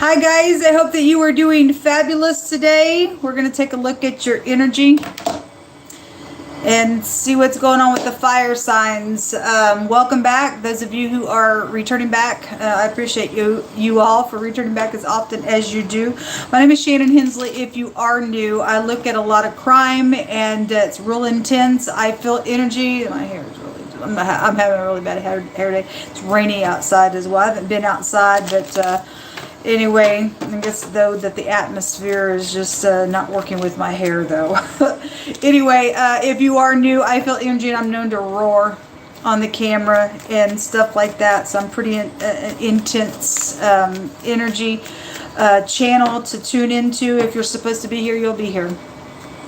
Hi guys, I hope that you are doing fabulous today. We're going to take a look at your energy and see what's going on with the fire signs. Welcome back, those of you who are returning back. I appreciate you all for returning back as often as you do. My name is Shannon Hensley. If you are new, I look at a lot of crime and it's real intense. I feel energy. My hair is really, I'm having a really bad hair day. It's rainy outside as well. I haven't been outside, but anyway, I guess though that the atmosphere is just not working with my hair though. Anyway, if you are new, I feel energy and I'm known to roar on the camera and stuff like that. So I'm pretty intense energy channel to tune into. If you're supposed to be here, you'll be here.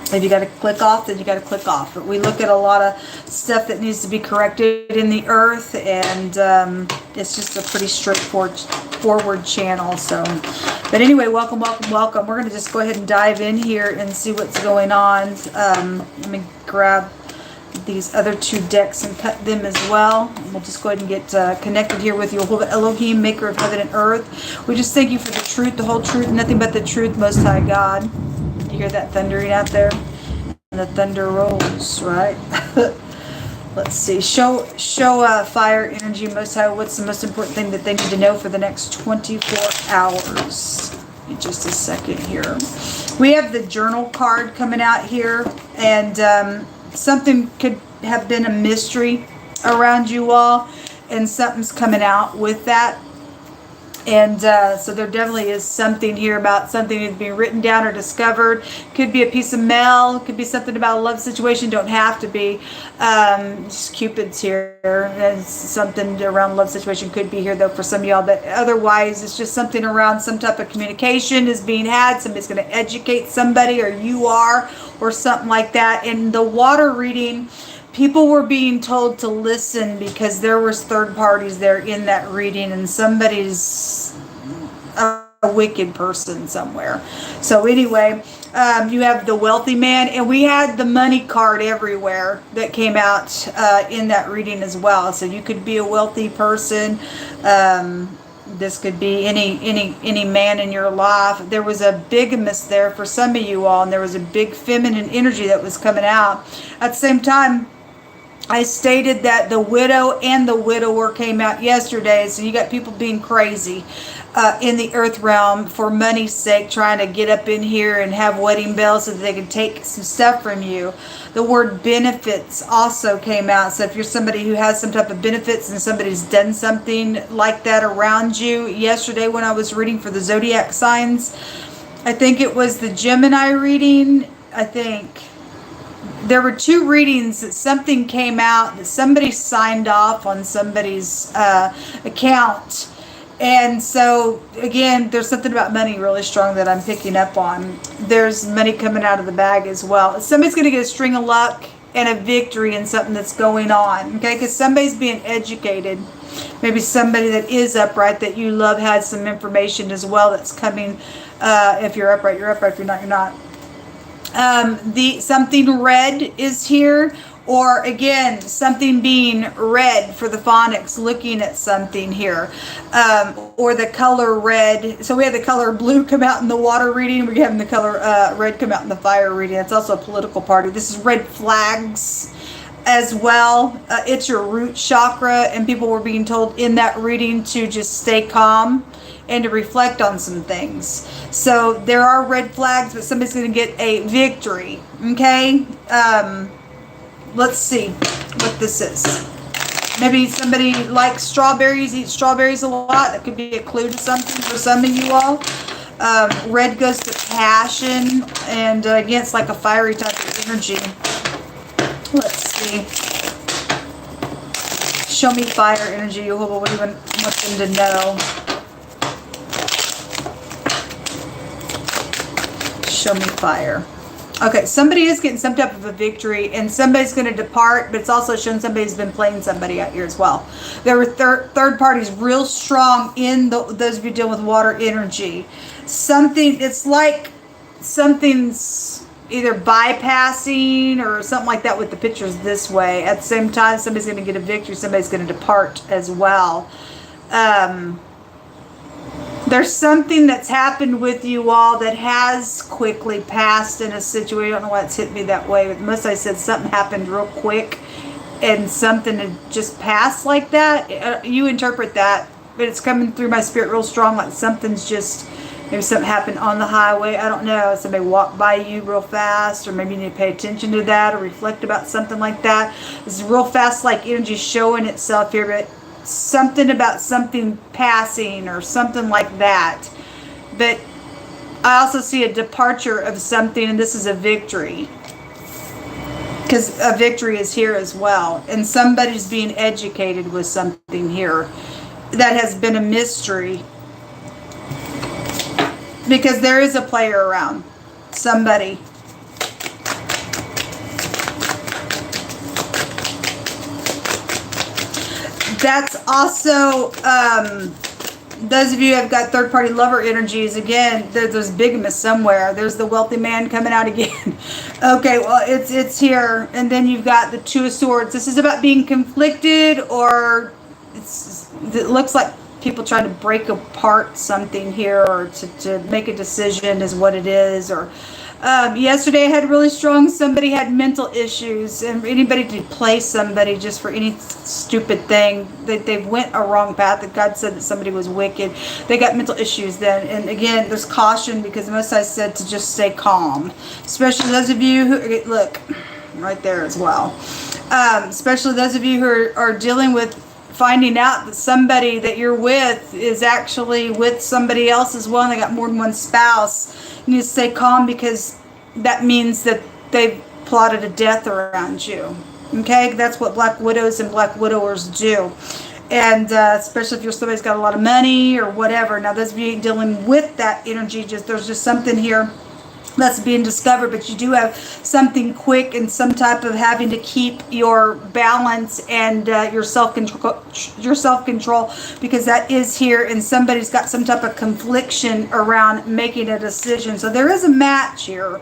If you got to click off, then you got to click off. But we look at a lot of stuff that needs to be corrected in the earth, and it's just a pretty straightforward channel. So, but anyway, welcome. We're going to just go ahead and dive in here and see what's going on. Let me grab these other two decks and cut them as well. And we'll just go ahead and get connected here with you. Word of Elohim, maker of heaven and earth. We just thank you for the truth, the whole truth, nothing but the truth, Most High God. You hear that thundering out there? And the thunder rolls, right? Let's see. Show fire energy, Most High. What's the most important thing that they need to know for the next 24 hours? In just a second here. We have the journal card coming out here, and something could have been a mystery around you all, and something's coming out with that. And so there definitely is something here about something that's being written down or discovered. Could be a piece of mail. Could be something about a love situation. Don't have to be. Just Cupid's here. And something around love situation could be here though for some of y'all. But otherwise, it's just something around some type of communication is being had. Somebody's going to educate somebody, or you are, or something like that. And the water reading, people were being told to listen because there was third parties there in that reading, and somebody's a wicked person somewhere. So anyway, you have the wealthy man, and we had the money card everywhere that came out in that reading as well. So you could be a wealthy person. This could be any man in your life. There was a bigamist there for some of you all, and there was a big feminine energy that was coming out. At the same time, I stated that the widow and the widower came out yesterday, so you got people being crazy in the earth realm for money's sake, trying to get up in here and have wedding bells so that they can take some stuff from you. The word benefits also came out, so if you're somebody who has some type of benefits and somebody's done something like that around you, yesterday when I was reading for the zodiac signs, I think it was the Gemini reading, I think. There were two readings that something came out that somebody signed off on somebody's account. And so, again, there's something about money really strong that I'm picking up on. There's money coming out of the bag as well. Somebody's going to get a string of luck and a victory in something that's going on. Okay, because somebody's being educated. Maybe somebody that is upright that you love has some information as well that's coming. If you're upright, you're upright. If you're not, you're not. Something red is here, or again, something being red for the phonics, looking at something here, or the color red. So we have the color blue come out in the water reading. We're having the color red come out in the fire reading. It's also a political party. This is red flags as well. It's your root chakra, and people were being told in that reading to just stay calm and to reflect on some things. So there are red flags, but somebody's going to get a victory. Okay? Let's see what this is. Maybe somebody likes strawberries, eats strawberries a lot. That could be a clue to something for some of you all. Red goes to passion, and again, it's like a fiery type of energy. Let's see. Show me fire energy, Jehovah. What do you want them to know? Show me fire. Okay, somebody is getting some type of a victory, and somebody's going to depart, but it's also showing somebody's been playing somebody out here as well. There were third parties real strong in those of you dealing with water energy. It's like something's either bypassing or something like that with the pictures this way. At the same time, somebody's going to get a victory, somebody's going to depart as well. There's something that's happened with you all that has quickly passed in a situation. I don't know why it's hit me that way, but most I said something happened real quick and something had just passed like that. You interpret that, but it's coming through my spirit real strong, like something's just, maybe something happened on the highway. I don't know. Somebody walked by you real fast, or maybe you need to pay attention to that or reflect about something like that. This is real fast, like energy showing itself here, but something about something passing or something like that. But I also see a departure of something, and this is a victory, because a victory is here as well, and somebody's being educated with something here that has been a mystery, because there is a player around, somebody. That's also, those of you who have got third-party lover energies, again, there's bigamous somewhere. There's the wealthy man coming out again. Okay, well, it's here. And then you've got the Two of Swords. This is about being conflicted, or it looks like people trying to break apart something here, or to make a decision is what it is. Or yesterday I had really strong, somebody had mental issues, and anybody to play somebody just for any stupid thing, they went a wrong path, that God said that somebody was wicked. They got mental issues then. And again, there's caution, because most I said to just stay calm, especially those of you who, look right there as well, especially those of you who are dealing with finding out that somebody that you're with is actually with somebody else as well, and they got more than one spouse. You need to stay calm, because that means that they've plotted a death around you. Okay, that's what Black Widows and Black Widowers do. And especially if you're somebody's got a lot of money or whatever. Now, those of you dealing with that energy, there's just something here that's being discovered, but you do have something quick and some type of having to keep your balance and your self-control, because that is here, and somebody's got some type of confliction around making a decision. So there is a match here.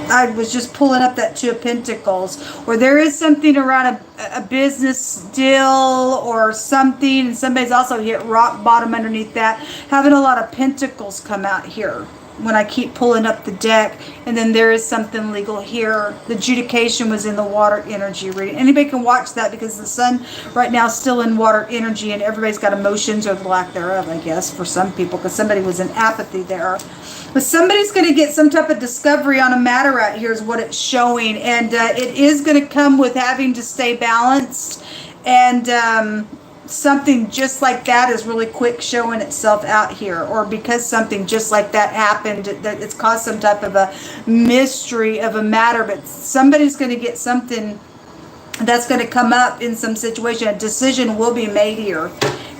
I was just pulling up that Two of Pentacles, or there is something around a business deal or something, and somebody's also hit rock bottom underneath that, having a lot of pentacles come out here when I keep pulling up the deck. And then there is something legal here. The adjudication was in the water energy reading. Anybody can watch that, because the sun right now is still in water energy, and everybody's got emotions, or the lack thereof, I guess, for some people, because somebody was in apathy there. But somebody's going to get some type of discovery on a matter right here is what it's showing. And it is going to come with having to stay balanced. And something just like that is really quick showing itself out here. Or because something just like that happened, that it's caused some type of a mystery of a matter. But somebody's going to get something that's going to come up in some situation. A decision will be made here,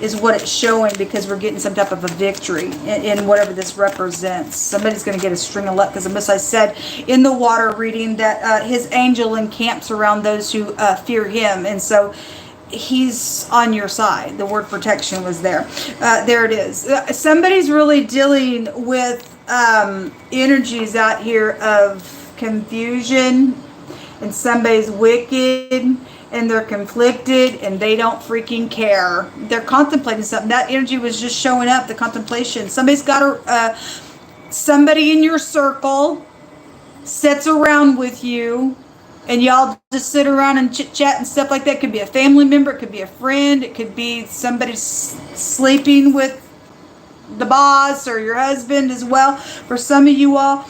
is what it's showing, because we're getting some type of a victory in whatever this represents. Somebody's going to get a string of luck, because as I said in the water reading, that his angel encamps around those who fear him. And so he's on your side. The word protection was there. There it is. Somebody's really dealing with energies out here of confusion, and somebody's wicked, and they're conflicted, and they don't freaking care. They're contemplating something. That energy was just showing up, the contemplation. Somebody's got somebody in your circle sits around with you, and y'all just sit around and chit chat and stuff like that. It could be a family member, it could be a friend, it could be somebody sleeping with the boss or your husband as well. For some of you all,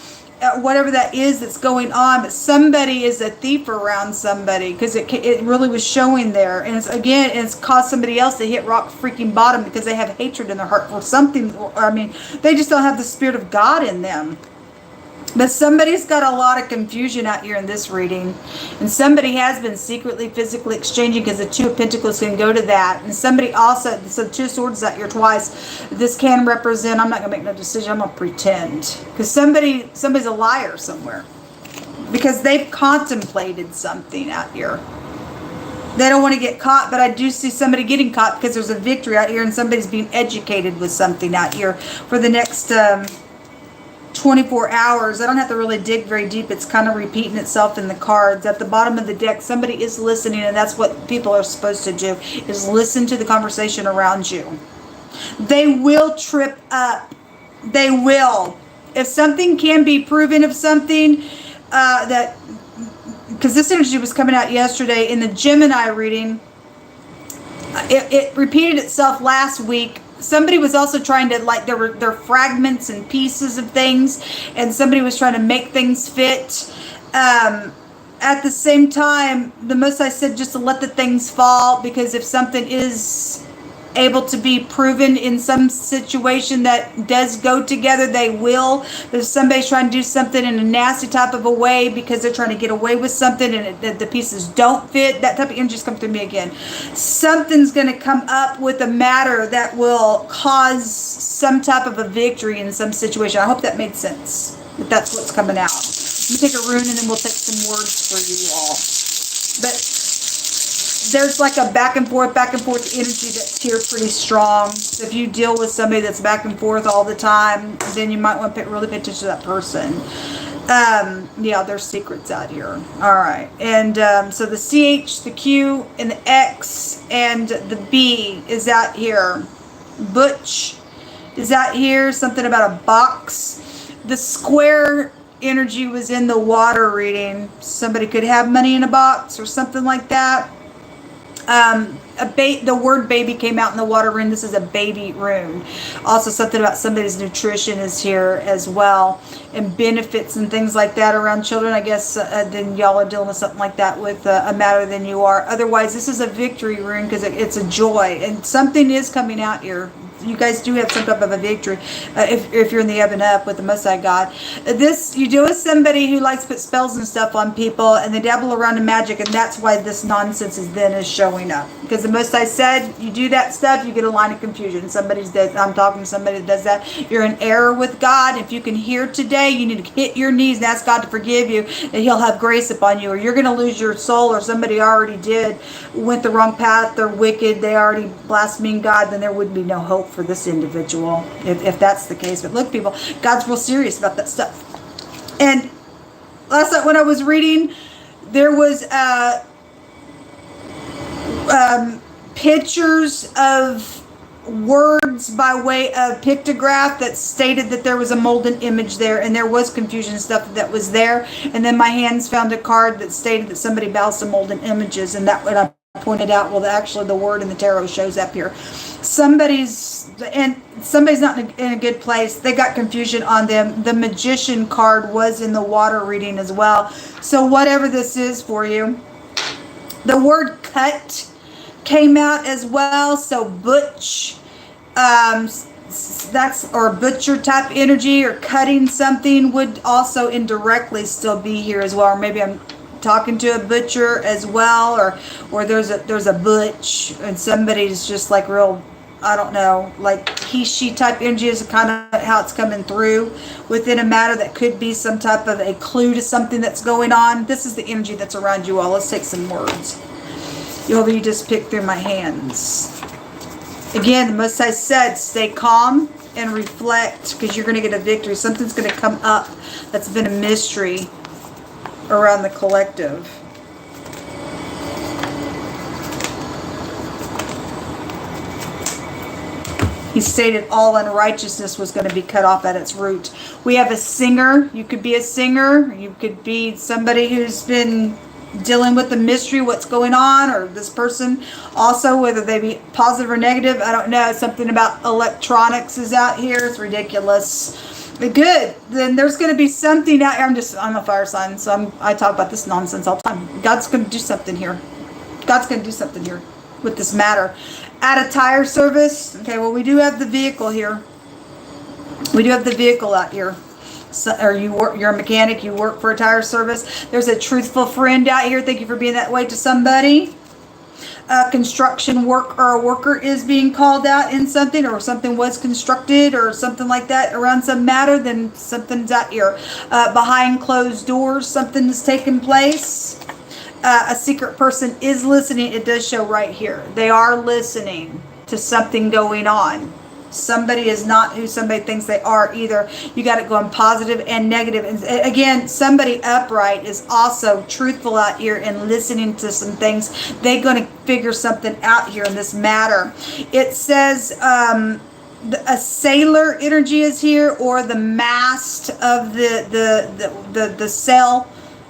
whatever that is that's going on, but somebody is a thief around somebody, because it really was showing there. And it's caused somebody else to hit rock freaking bottom, because they have hatred in their heart for something. I mean, they just don't have the Spirit of God in them. But somebody's got a lot of confusion out here in this reading. And somebody has been secretly, physically exchanging, because the Two of Pentacles can go to that. And somebody also, so Two of Swords out here twice. This can represent, I'm not going to make no decision, I'm going to pretend. Because somebody's a liar somewhere. Because they've contemplated something out here. They don't want to get caught, but I do see somebody getting caught, because there's a victory out here, and somebody's being educated with something out here for the next 24 hours. I don't have to really dig very deep. It's kind of repeating itself in the cards. At the bottom of the deck, somebody is listening, and that's what people are supposed to do, is listen to the conversation around you. They will trip up. They will. If something can be proven of something, that, because this energy was coming out yesterday in the Gemini reading, it repeated itself last week. Somebody was also trying to, like, there were fragments and pieces of things, and somebody was trying to make things fit. At the same time, the Most High said just to let the things fall, because if something is able to be proven in some situation that does go together, they will. If somebody's trying to do something in a nasty type of a way because they're trying to get away with something and the pieces don't fit, that type of energy's come through me again. Something's going to come up with a matter that will cause some type of a victory in some situation. I hope that made sense. But that's what's coming out. Let me take a rune and then we'll take some words for you all. But there's like a back and forth energy that's here pretty strong. So if you deal with somebody that's back and forth all the time, then you might want to really pay attention to that person. Yeah, there's secrets out here. All right. And so the CH, the Q, and the X, and the B is out here. Butch is out here. Something about a box. The square energy was in the water reading. Somebody could have money in a box or something like that. The word baby came out in the water rune. This is a baby rune. Also something about somebody's nutrition is here as well, and benefits and things like that around children. I guess then y'all are dealing with something like that with a matter than you are. Otherwise, this is a victory rune because it's a joy, and something is coming out here. You guys do have some type of a victory if you're in the up and up with the Most High God. You deal with somebody who likes to put spells and stuff on people, and they dabble around in magic, and that's why this nonsense is showing up. Because the Most High said, you do that stuff, you get a line of confusion. I'm talking to somebody that does that. You're in error with God. If you can hear today, you need to hit your knees and ask God to forgive you, and He'll have grace upon you, or you're going to lose your soul, or somebody already went the wrong path, they're wicked, they already blasphemed God, then there would be no hope for this individual if that's the case. But look, people, God's real serious about that stuff. And last night when I was reading, there was pictures of words by way of pictograph that stated that there was a molded image there, and there was confusion and stuff that was there. And then my hands found a card that stated that somebody bows to molded images, and that what I pointed out, well, actually the word in the tarot shows up here. Somebody's not in a good place. They got confusion on them. The magician card was in the water reading as well. So whatever this is for you, the word cut came out as well. So butch, or butcher type energy, or cutting something would also indirectly still be here as well. Or maybe I'm talking to a butcher as well, or there's a butch, and somebody's just like real, I don't know, like he/she type energy is kind of how it's coming through within a matter that could be some type of a clue to something that's going on. This is the energy that's around you all. Let's take some words. You just pick through my hands. Again, the Most High said, stay calm and reflect, because you're going to get a victory. Something's going to come up that's been a mystery around the collective. He stated all unrighteousness was going to be cut off at its root. We have a singer. You could be a singer. You could be somebody who's been dealing with the mystery, what's going on, or this person also, whether they be positive or negative, I don't know. Something about electronics is out here. It's ridiculous. Good. Then there's going to be something out here. I'm a fire sign, so I talk about this nonsense all the time. God's going to do something here. God's going to do something here with this matter. At a tire service, okay, well, we do have the vehicle here. We do have the vehicle out here. So, or you're a mechanic, you work for a tire service. There's a truthful friend out here. Thank you for being that way to somebody. Construction work, or a worker is being called out in something, or something was constructed or something like that around some matter, then something's out here. Behind closed doors, something is taking place. A secret person is listening. It does show right here. They are listening to something going on. Somebody is not who somebody thinks they are either. You got it going positive and negative. And again, somebody upright is also truthful out here and listening to some things. They're going to figure something out here in this matter. It says a sailor energy is here, or the mast of the sail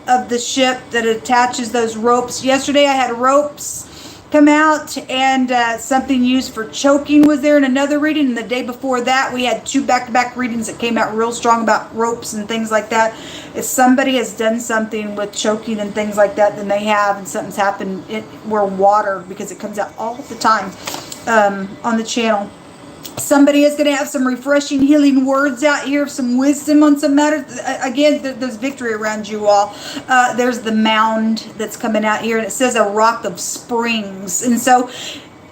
of the ship that attaches those ropes. Yesterday I had ropes come out, and something used for choking was there in another reading, and the day before that we had 2 back-to-back readings that came out real strong about ropes and things like that. If somebody has done something with choking and things like that, then they have, and something's happened. We're water, because it comes out all the time on the channel. Somebody is going to have some refreshing, healing words out here, some wisdom on some matters. Again, there's victory around you all. There's the mound that's coming out here, and it says a rock of springs. And so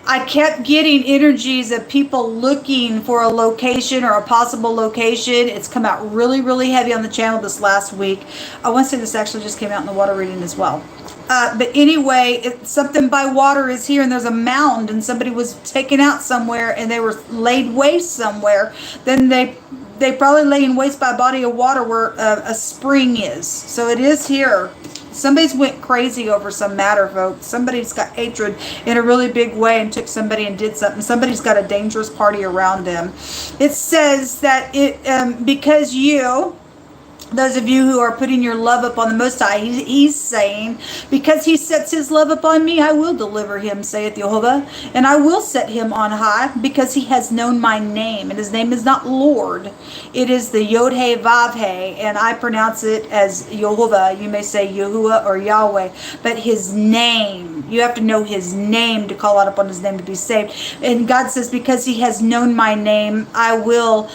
I kept getting energies of people looking for a location or a possible location. It's come out really, really heavy on the channel this last week. I want to say this actually just came out in the water reading as well. But anyway, something by water is here, and there's a mound, and somebody was taken out somewhere, and they were laid waste somewhere. Then they probably laying waste by a body of water where a spring is. So it is here. Somebody's went crazy over some matter, folks. Somebody's got hatred in a really big way and took somebody and did something. Somebody's got a dangerous party around them. It says that because you... Those of you who are putting your love upon the Most High, he's saying, because he sets his love upon me, I will deliver him, saith Jehovah, and I will set him on high, because he has known my name, and his name is not Lord. It is the Yod-He Vav-He, and I pronounce it as Jehovah. You may say Yahuwah or Yahweh, but his name, you have to know his name to call out upon his name to be saved. And God says, because he has known my name, I will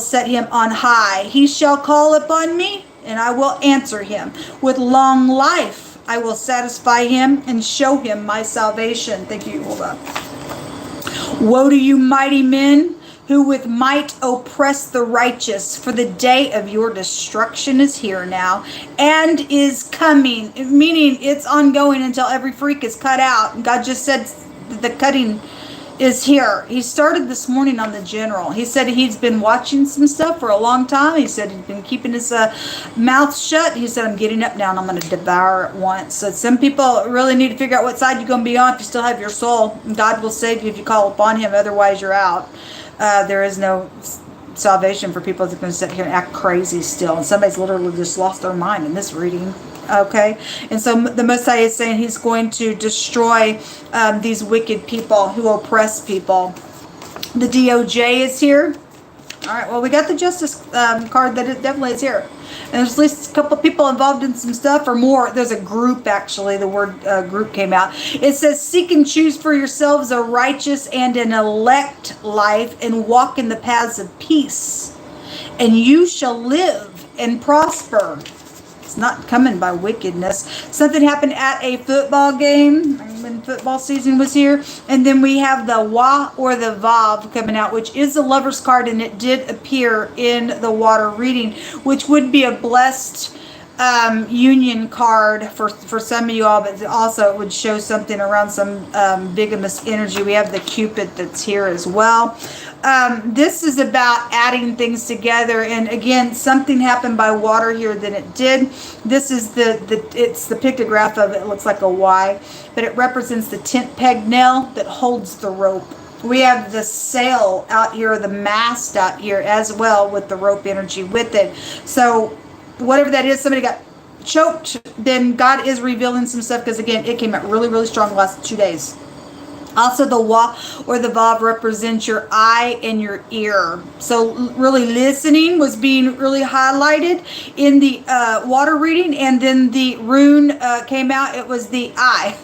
set him on high. He shall call upon me, and I will answer him. With long life I will satisfy him and show him my salvation. Thank you, Jehovah. Woe to you, mighty men, who with might oppress the righteous, for the day of your destruction is here now, and is coming. Meaning it's ongoing until every freak is cut out. God just said the cutting is here. He started this morning on the general. He said he's been watching some stuff for a long time. He said he's been keeping his mouth shut. He said, I'm getting up now and I'm going to devour at once. So some people really need to figure out what side you're going to be on if you still have your soul. God will save you if you call upon him. Otherwise, you're out. There is no salvation for people that are going to sit here and act crazy still. And somebody's literally just lost their mind in this reading. Okay, and so the Most High is saying he's going to destroy these wicked people who oppress people. The DOJ is here. All right, well, we got the Justice card that it definitely is here. And there's at least a couple of people involved in some stuff, or more. There's a group, actually. The word group came out. It says, seek and choose for yourselves a righteous and an elect life, and walk in the paths of peace, and you shall live and prosper. Not coming by wickedness. Something happened at a football game when football season was here. And then we have the Wah or the Vav coming out, which is the Lover's card, and it did appear in the water reading, which would be a blessed union card for some of you all, but also it would show something around some bigamous energy. We have the Cupid that's here as well. This is about adding things together, and again, something happened by water here than it did. This is it's the pictograph of it. It looks like a Y, but it represents the tent peg nail that holds the rope. We have the sail out here, the mast out here as well, with the rope energy with it. So whatever that is, somebody got choked, then God is revealing some stuff, because again, it came out really, really strong the last 2 days. Also, the Wah or the Vav represents your eye and your ear. So really listening was being really highlighted in the water reading. And then the rune came out. It was the I.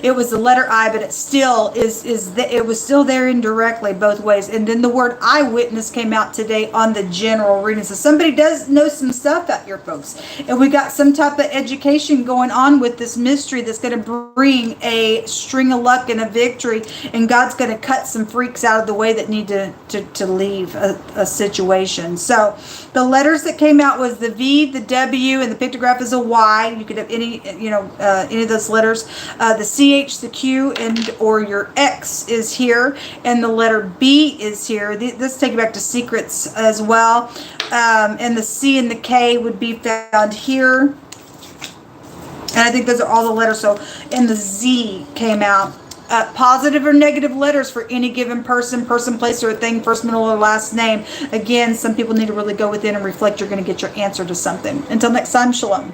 It was the letter I, but it still it was still there indirectly both ways. And then the word eyewitness came out today on the general reading. So somebody does know some stuff out here, folks. And we got some type of education going on with this mystery that's going to bring a string of luck and a victory free. And God's going to cut some freaks out of the way that need to leave a situation. So the letters that came out was the V, the W, and the pictograph is a Y. You could have any, any of those letters. The CH, the Q, and or your X is here, and the letter B is here. This take you back to secrets as well. And the C and the K would be found here. And I think those are all the letters. So, and the Z came out. Positive or negative letters for any given person, place, or thing, first, middle, or last name. Again, some people need to really go within and reflect. You're going to get your answer to something. Until next time, shalom.